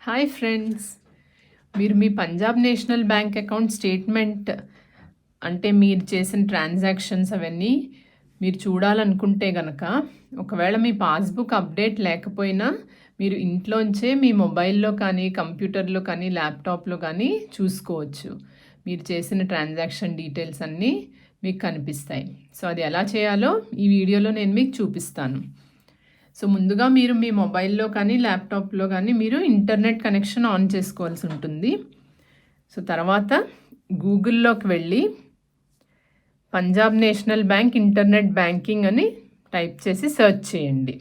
Hi friends, మీరు మీ Punjab National Bank account statement అంటే మీరు చేసిన ట్రాన్సాక్షన్స్ అవన్నీ మీరు చూడాలనుకుంటే గనక ఒకవేళ మీ పాస్బుక్ అప్డేట్ లేకపోయినా మీరు ఇంట్లోంచే మీ మొబైల్లో కానీ కంప్యూటర్లో కానీ ల్యాప్టాప్లో కానీ చూసుకోవచ్చు. మీరు చేసిన ట్రాన్సాక్షన్ డీటెయిల్స్ అన్నీ మీకు కనిపిస్తాయి. సో అది ఎలా చేయాలో ఈ వీడియోలో నేను మీకు చూపిస్తాను. సో ముందుగా మీరు మీ మొబైల్లో కానీ ల్యాప్టాప్లో కానీ మీరు ఇంటర్నెట్ కనెక్షన్ ఆన్ చేసుకోవాల్సి ఉంటుంది. సో తర్వాత గూగుల్లోకి వెళ్ళి Punjab National bank internet banking అని టైప్ చేసి సెర్చ్ చేయండి.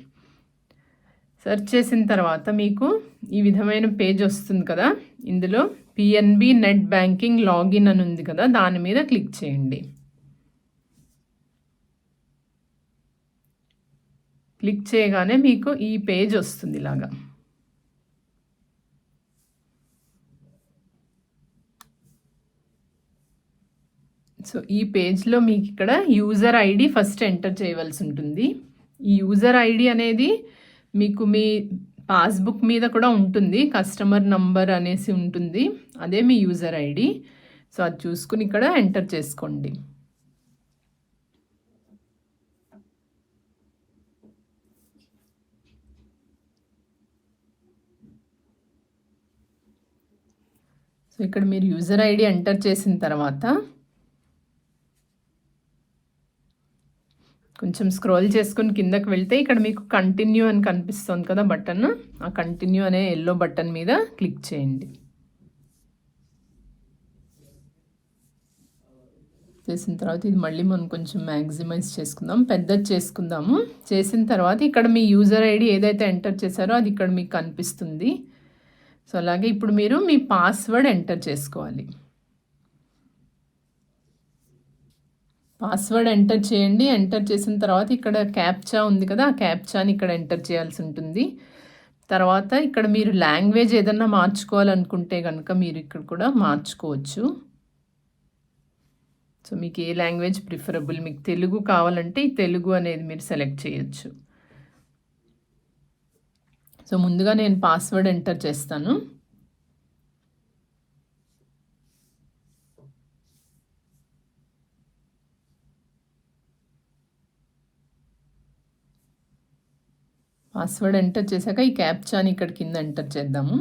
సెర్చ్ చేసిన తర్వాత మీకు ఈ విధమైన పేజ్ వస్తుంది కదా, ఇందులో పిఎన్బి నెట్ బ్యాంకింగ్ లాగిన్ అని ఉంది కదా, దాని మీద క్లిక్ చేయండి. క్లిక్ చేయగానే మీకు ఈ పేజ్ వస్తుంది ఇలాగా. సో ఈ పేజ్లో మీకు ఇక్కడ యూజర్ ఐడి ఫస్ట్ ఎంటర్ చేయవలసి ఉంటుంది. ఈ యూజర్ ఐడి అనేది మీకు మీ పాస్బుక్ మీద కూడా ఉంటుంది, కస్టమర్ నంబర్ అనేసి ఉంటుంది, అదే మీ యూజర్ ఐడి. సో అది చూసుకుని ఇక్కడ ఎంటర్ చేసుకోండి. సో ఇక్కడ మీరు యూజర్ ఐడి ఎంటర్ చేసిన తర్వాత కొంచెం స్క్రోల్ చేసుకుని కిందకి వెళ్తే ఇక్కడ మీకు కంటిన్యూ అని కనిపిస్తుంది కదా బటన్, ఆ కంటిన్యూ అనే ఎల్లో బటన్ మీద క్లిక్ చేయండి. చేసిన తర్వాత ఇది మళ్ళీ మనం కొంచెం మ్యాక్సిమైజ్ చేసుకుందాం, పెద్దది చేసుకుందాము. చేసిన తర్వాత ఇక్కడ మీ యూజర్ ఐడి ఏదైతే ఎంటర్ చేశారో అది ఇక్కడ మీకు కనిపిస్తుంది. సో అలాగే ఇప్పుడు మీరు మీ పాస్వర్డ్ ఎంటర్ చేసుకోవాలి. పాస్వర్డ్ ఎంటర్ చేయండి. ఎంటర్ చేసిన తర్వాత ఇక్కడ క్యాప్చా ఉంది కదా, ఆ క్యాప్చాని ఇక్కడ ఎంటర్ చేయాల్సి ఉంటుంది. తర్వాత ఇక్కడ మీరు లాంగ్వేజ్ ఏదన్నా మార్చుకోవాలనుకుంటే కనుక మీరు ఇక్కడ కూడా మార్చుకోవచ్చు. సో మీకు ఏ లాంగ్వేజ్ ప్రిఫరబుల్, మీకు తెలుగు కావాలంటే ఈ తెలుగు అనేది మీరు సెలెక్ట్ చేయొచ్చు. సో ముందుగా నేను పాస్వర్డ్ ఎంటర్ చేస్తాను. పాస్వర్డ్ ఎంటర్ చేశాక ఈ క్యాప్చాని ఇక్కడ కింద ఎంటర్ చేద్దాము.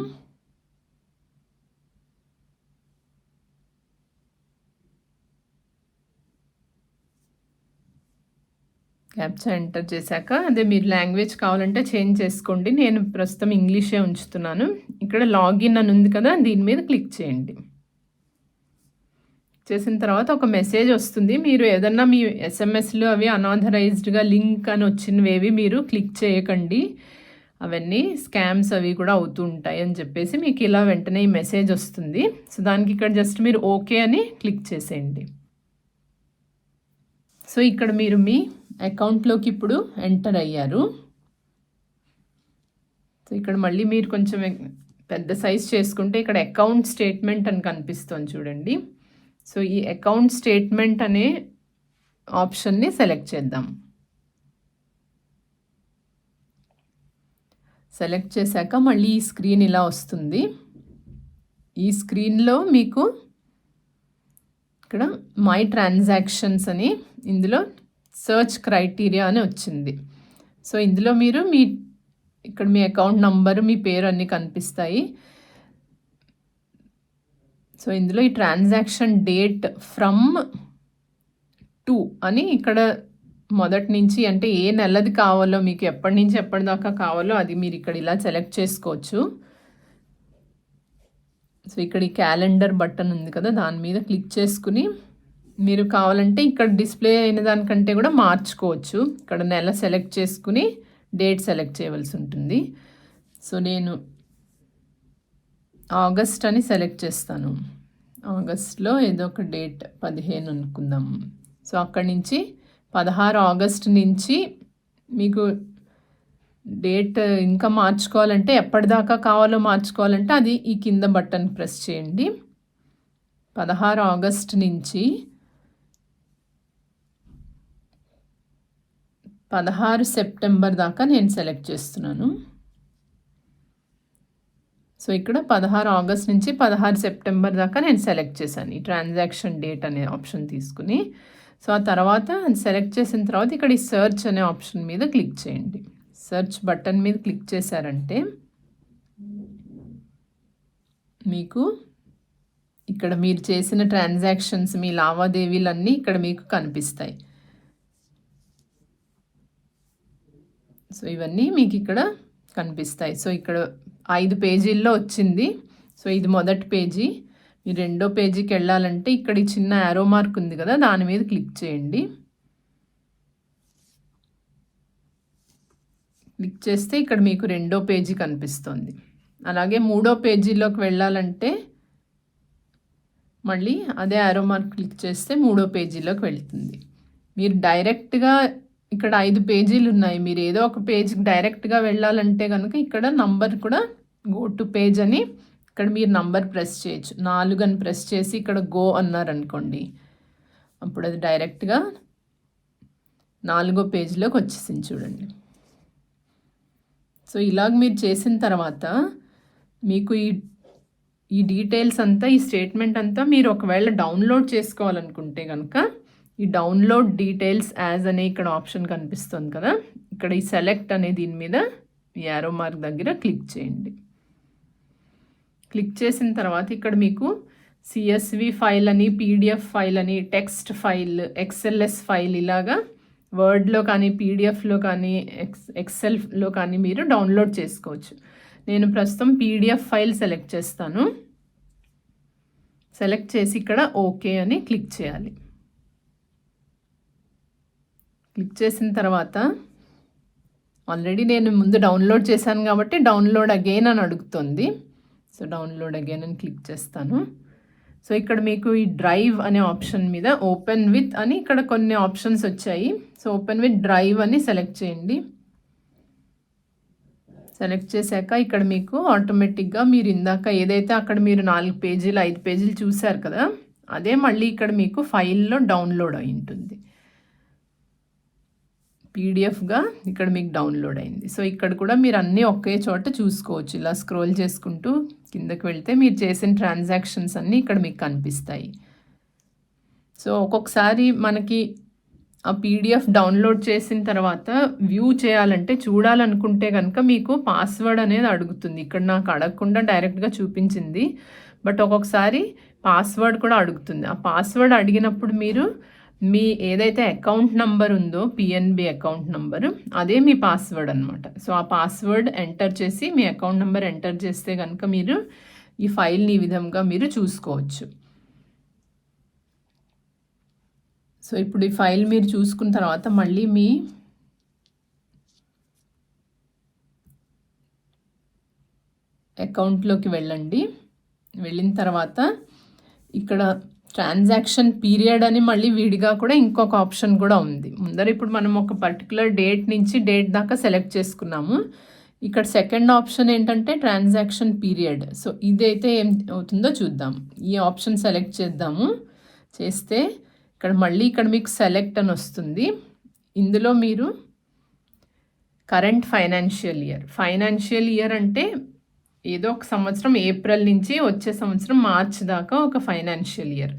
క్యాప్చా ఎంటర్ చేశాక అదే మీరు లాంగ్వేజ్ కావాలంటే చేంజ్ చేసుకోండి. నేను ప్రస్తుతం ఇంగ్లీషే ఉంచుతున్నాను. ఇక్కడ లాగిన్ అని ఉంది కదా, దీని మీద క్లిక్ చేయండి. చేసిన తర్వాత ఒక మెసేజ్ వస్తుంది. మీరు ఏదన్నా మీ ఎస్ఎంఎస్లు అవి అనాథరైజ్డ్గా లింక్ అని వచ్చినవేవి మీరు క్లిక్ చేయకండి, అవన్నీ స్కామ్స్ అవి కూడా అవుతూ ఉంటాయి అని చెప్పేసి మీకు ఇలా వెంటనే ఈ మెసేజ్ వస్తుంది. సో దానికి ఇక్కడ జస్ట్ మీరు ఓకే అని క్లిక్ చేసేయండి. సో ఇక్కడ మీరు మీ అకౌంట్లోకి ఇప్పుడు ఎంటర్ అయ్యారు. సో ఇక్కడ మళ్ళీ మీరు కొంచెం పెద్ద సైజ్ చేసుకుంటే ఇక్కడ అకౌంట్ స్టేట్మెంట్ అని కనిపిస్తుంది చూడండి. సో ఈ అకౌంట్ స్టేట్మెంట్ అనే ఆప్షన్ని సెలెక్ట్ చేద్దాం. సెలెక్ట్ చేశాక మళ్ళీ ఈ స్క్రీన్ ఇలా వస్తుంది. ఈ స్క్రీన్లో మీకు ఇక్కడ మై ట్రాన్సాక్షన్స్ అని ఇందులో సర్చ్ క్రైటీరియా అని వచ్చింది. సో ఇందులో మీరు ఇక్కడ మీ అకౌంట్ నంబరు, మీ పేరు అన్నీ కనిపిస్తాయి. సో ఇందులో ఈ ట్రాన్సాక్షన్ డేట్ ఫ్రమ్ టు అని ఇక్కడ మొదటి నుంచి అంటే ఏ నెలది కావాలో, మీకు ఎప్పటి నుంచి ఎప్పటిదాకా కావాలో అది మీరు ఇక్కడ ఇలా సెలెక్ట్ చేసుకోవచ్చు. సో ఇక్కడ ఈ క్యాలెండర్ బటన్ ఉంది కదా, దాని మీద క్లిక్ చేసుకుని మీరు కావాలంటే ఇక్కడ డిస్ప్లే అయిన దానికంటే కూడా మార్చుకోవచ్చు. ఇక్కడ నెల సెలెక్ట్ చేసుకుని డేట్ సెలెక్ట్ చేయవలసి ఉంటుంది. సో నేను ఆగస్ట్ అని సెలెక్ట్ చేస్తాను. ఆగస్ట్లో ఏదో ఒక డేట్ 15 అనుకుందాం. సో అక్కడి నుంచి 16 ఆగస్ట్ నుంచి మీకు డేట్ ఇంకా మార్చుకోవాలంటే ఎప్పటిదాకా కావాలో మార్చుకోవాలంటే అది ఈ కింద బటన్ ప్రెస్ చేయండి. 16 ఆగస్ట్ నుంచి 16 సెప్టెంబర్ దాకా నేను సెలెక్ట్ చేస్తున్నాను. సో ఇక్కడ 16 ఆగస్ట్ నుంచి 16 సెప్టెంబర్ దాకా నేను సెలెక్ట్ చేశాను ఈ ట్రాన్సాక్షన్ డేట్ అనే ఆప్షన్ తీసుకుని. సో ఆ తర్వాత సెలెక్ట్ చేసిన తర్వాత ఇక్కడ ఈ సెర్చ్ అనే ఆప్షన్ మీద క్లిక్ చేయండి. సెర్చ్ బటన్ మీద క్లిక్ చేశారంటే మీకు ఇక్కడ మీరు చేసిన ట్రాన్సాక్షన్స్, మీ లావాదేవీలన్నీ ఇక్కడ మీకు కనిపిస్తాయి. సో ఇవన్నీ మీకు ఇక్కడ కనిపిస్తాయి. సో ఇక్కడ 5 పేజీల్లో వచ్చింది. సో ఇది మొదటి పేజీ. మీరు రెండో పేజీకి వెళ్ళాలంటే ఇక్కడ ఈ చిన్న యారో మార్క్ ఉంది కదా, దాని మీద క్లిక్ చేయండి. క్లిక్ చేస్తే ఇక్కడ మీకు రెండో పేజీ కనిపిస్తుంది. అలాగే మూడో పేజీలోకి వెళ్ళాలంటే మళ్ళీ అదే యారో మార్క్ క్లిక్ చేస్తే మూడో పేజీలోకి వెళ్తుంది. మీరు డైరెక్ట్గా ఇక్కడ 5 పేజీలు ఉన్నాయి, మీరు ఏదో ఒక పేజీకి డైరెక్ట్గా వెళ్ళాలంటే కనుక ఇక్కడ నంబర్ కూడా గో టు పేజ్ అని ఇక్కడ మీరు నంబర్ ప్రెస్ చేయొచ్చు. 4 అని ప్రెస్ చేసి ఇక్కడ గో అన్నారనుకోండి, అప్పుడు అది డైరెక్ట్గా 4వ పేజీలోకి వచ్చేసింది చూడండి. సో ఇలాగ మీరు చేసిన తర్వాత మీకు ఈ డీటెయిల్స్ అంతా, ఈ స్టేట్మెంట్ అంతా మీరు ఒకవేళ డౌన్లోడ్ చేసుకోవాలనుకుంటే కనుక ఈ డౌన్లోడ్ డీటెయిల్స్ యాజ్ అనే ఇక్కడ ఆప్షన్ కనిపిస్తుంది కదా, ఇక్కడ ఈ సెలెక్ట్ అనే దీని మీద ఈ యారో మార్క్ దగ్గర క్లిక్ చేయండి. క్లిక్ చేసిన తర్వాత ఇక్కడ మీకు CSV ఫైల్ అని, PDF ఫైల్ అని, టెక్స్ట్ ఫైల్, XLS ఫైల్, ఇలాగా వర్డ్లో కానీ పీడిఎఫ్లో కానీ ఎక్సెల్లో కానీ మీరు డౌన్లోడ్ చేసుకోవచ్చు. నేను ప్రస్తుతం PDF ఫైల్ సెలెక్ట్ చేస్తాను. సెలెక్ట్ చేసి ఇక్కడ ఓకే అని క్లిక్ చేయాలి. క్లిక్ చేసిన తర్వాత ఆల్రెడీ నేను ముందు డౌన్లోడ్ చేశాను కాబట్టి డౌన్లోడ్ అగైన్ అని అడుగుతుంది. సో డౌన్లోడ్ అగైన్ అని క్లిక్ చేస్తాను. సో ఇక్కడ మీకు ఈ డ్రైవ్ అనే ఆప్షన్ మీద ఓపెన్ విత్ అని ఇక్కడ కొన్ని ఆప్షన్స్ వచ్చాయి. సో ఓపెన్ విత్ డ్రైవ్ అని సెలెక్ట్ చేయండి. సెలెక్ట్ చేశాక ఇక్కడ మీకు ఆటోమేటిక్గా మీరు ఇందాక ఏదైతే అక్కడ మీరు 4 పేజీలు 5 పేజీలు చూశారు కదా, అదే మళ్ళీ ఇక్కడ మీకు ఫైల్లో డౌన్లోడ్ అయి ఉంటుంది. పీడిఎఫ్గా ఇక్కడ మీకు డౌన్లోడ్ అయింది. సో ఇక్కడ కూడా మీరు అన్నీ ఒకే చోట చూసుకోవచ్చు. ఇలా స్క్రోల్ చేసుకుంటూ కిందకి వెళ్తే మీరు చేసిన ట్రాన్సాక్షన్స్ అన్నీ ఇక్కడ మీకు కనిపిస్తాయి. సో ఒక్కొక్కసారి మనకి ఆ PDF డౌన్లోడ్ చేసిన తర్వాత వ్యూ చేయాలంటే, చూడాలనుకుంటే కనుక మీకు పాస్వర్డ్ అనేది అడుగుతుంది. ఇక్కడ నాకు అడగకుండా డైరెక్ట్గా చూపించింది, బట్ ఒక్కొక్కసారి పాస్వర్డ్ కూడా అడుగుతుంది. ఆ పాస్వర్డ్ అడిగినప్పుడు మీరు మీ ఏదైతే అకౌంట్ నెంబర్ ఉందో PNB అకౌంట్ నెంబరు, అదే మీ పాస్వర్డ్ అనమాట. సో ఆ పాస్వర్డ్ ఎంటర్ చేసి మీ అకౌంట్ నెంబర్ ఎంటర్ చేస్తే కనుక మీరు ఈ ఫైల్ని ఈ విధంగా మీరు చూసుకోవచ్చు. సో ఇప్పుడు ఈ ఫైల్ మీరు చూసుకున్న తర్వాత మళ్ళీ మీ అకౌంట్లోకి వెళ్ళండి. వెళ్ళిన తర్వాత ఇక్కడ ట్రాన్సాక్షన్ పీరియడ్ అని మళ్ళీ విడిగా కూడా ఇంకొక ఆప్షన్ కూడా ఉంది. ముందర ఇప్పుడు మనం ఒక పర్టికులర్ డేట్ నుంచి డేట్ దాకా సెలెక్ట్ చేసుకున్నాము. ఇక్కడ సెకండ్ ఆప్షన్ ఏంటంటే ట్రాన్సాక్షన్ పీరియడ్. సో ఇదైతే ఏం అవుతుందో చూద్దాం. ఈ ఆప్షన్ సెలెక్ట్ చేద్దాము. చేస్తే ఇక్కడ మీకు సెలెక్ట్ అని వస్తుంది. ఇందులో మీరు కరెంట్ ఫైనాన్షియల్ ఇయర్ అంటే ఏదో ఒక సంవత్సరం ఏప్రిల్ నుంచి వచ్చే సంవత్సరం మార్చ్ దాకా ఒక ఫైనాన్షియల్ ఇయర్.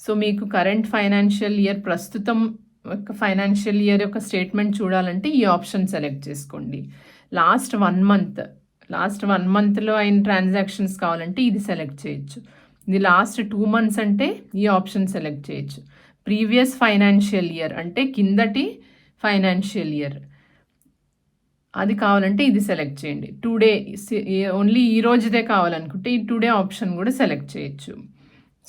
సో మీకు కరెంట్ ఫైనాన్షియల్ ఇయర్, ప్రస్తుతం ఒక ఫైనాన్షియల్ ఇయర్ యొక్క స్టేట్మెంట్ చూడాలంటే ఈ ఆప్షన్ సెలెక్ట్ చేసుకోండి. లాస్ట్ వన్ మంత్లో అయిన ట్రాన్సాక్షన్స్ కావాలంటే ఇది సెలెక్ట్ చేయొచ్చు. ఇది లాస్ట్ 2 months అంటే ఈ ఆప్షన్ సెలెక్ట్ చేయొచ్చు. ప్రీవియస్ ఫైనాన్షియల్ ఇయర్ అంటే కిందటి ఫైనాన్షియల్ ఇయర్, అది కావాలంటే ఇది సెలెక్ట్ చేయండి. టుడే ఓన్లీ ఈ రోజుదే కావాలనుకుంటే ఈ టుడే ఆప్షన్ కూడా సెలెక్ట్ చేయొచ్చు.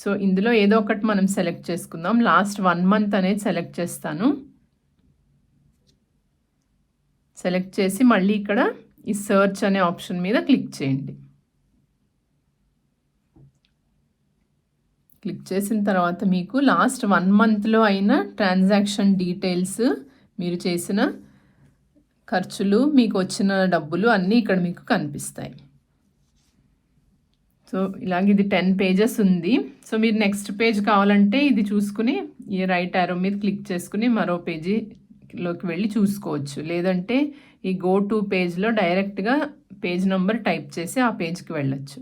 సో ఇందులో ఏదో ఒకటి మనం సెలెక్ట్ చేసుకుందాం. లాస్ట్ 1 month అనేది సెలెక్ట్ చేస్తాను. సెలెక్ట్ చేసి మళ్ళీ ఇక్కడ ఈ సర్చ్ అనే ఆప్షన్ మీద క్లిక్ చేయండి. క్లిక్ చేసిన తర్వాత మీకు లాస్ట్ 1 monthలో అయిన ట్రాన్సాక్షన్ డీటెయిల్స్, మీరు చేసిన ఖర్చులు, మీకు వచ్చిన డబ్బులు అన్నీ ఇక్కడ మీకు కనిపిస్తాయి. సో ఇలాగ ఇది 10 pages ఉంది. సో మీరు నెక్స్ట్ పేజ్ కావాలంటే ఇది చూసుకుని ఈ రైట్ యారో మీద క్లిక్ చేసుకుని మరో పేజీలోకి వెళ్ళి చూసుకోవచ్చు. లేదంటే ఈ గో టు పేజ్లో డైరెక్ట్గా పేజ్ నెంబర్ టైప్ చేసి ఆ పేజ్కి వెళ్ళొచ్చు.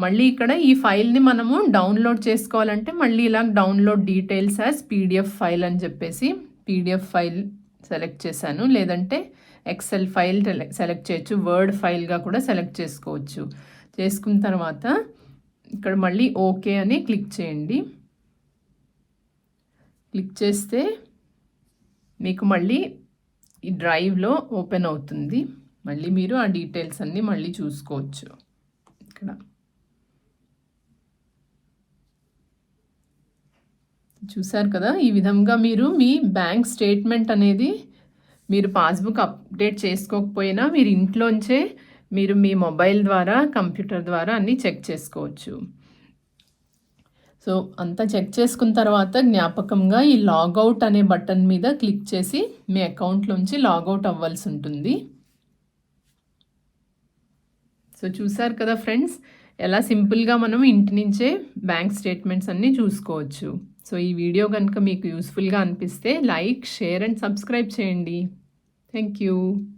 మళ్ళీ ఇక్కడ ఈ ఫైల్ని మనము డౌన్లోడ్ చేసుకోవాలంటే మళ్ళీ ఇలా download details as PDF file అని చెప్పేసి పీడిఎఫ్ ఫైల్ సెలెక్ట్ చేశాను. లేదంటే ఎక్సెల్ ఫైల్ సెలెక్ట్ చేయొచ్చు, వర్డ్ ఫైల్గా కూడా సెలెక్ట్ చేసుకోవచ్చు. చేసుకున్న తర్వాత ఇక్కడ మళ్ళీ ఓకే అని క్లిక్ చేయండి. క్లిక్ చేస్తే మీకు మళ్ళీ ఈ డ్రైవ్లో ఓపెన్ అవుతుంది. మళ్ళీ మీరు ఆ డీటెయిల్స్ అన్నీ మళ్ళీ చూసుకోవచ్చు. ఇక్కడ చూసారు కదా, ఈ విధంగా మీరు మీ బ్యాంక్ స్టేట్మెంట్ అనేది మీరు పాస్బుక్ అప్డేట్ చేసుకోకపోయినా మీరు ఇంట్లోంచే మీరు మీ మొబైల్ ద్వారా కంప్యూటర్ ద్వారా అన్నీ చెక్ చేసుకోవచ్చు. సో అంతా చెక్ చేసుకున్న తర్వాత జ్ఞాపకంగా ఈ లాగౌట్ అనే బటన్ మీద క్లిక్ చేసి మీ అకౌంట్లోంచి లాగౌట్ అవ్వాల్సి ఉంటుంది. సో చూసారు కదా ఫ్రెండ్స్, ఎలా సింపుల్గా మనం ఇంటి నుంచే బ్యాంక్ స్టేట్మెంట్స్ అన్నీ చూసుకోవచ్చు. సో ఈ వీడియో కనుక మీకు యూస్ఫుల్గా అనిపిస్తే లైక్, షేర్ అండ్ సబ్స్క్రైబ్ చేయండి. Thank you.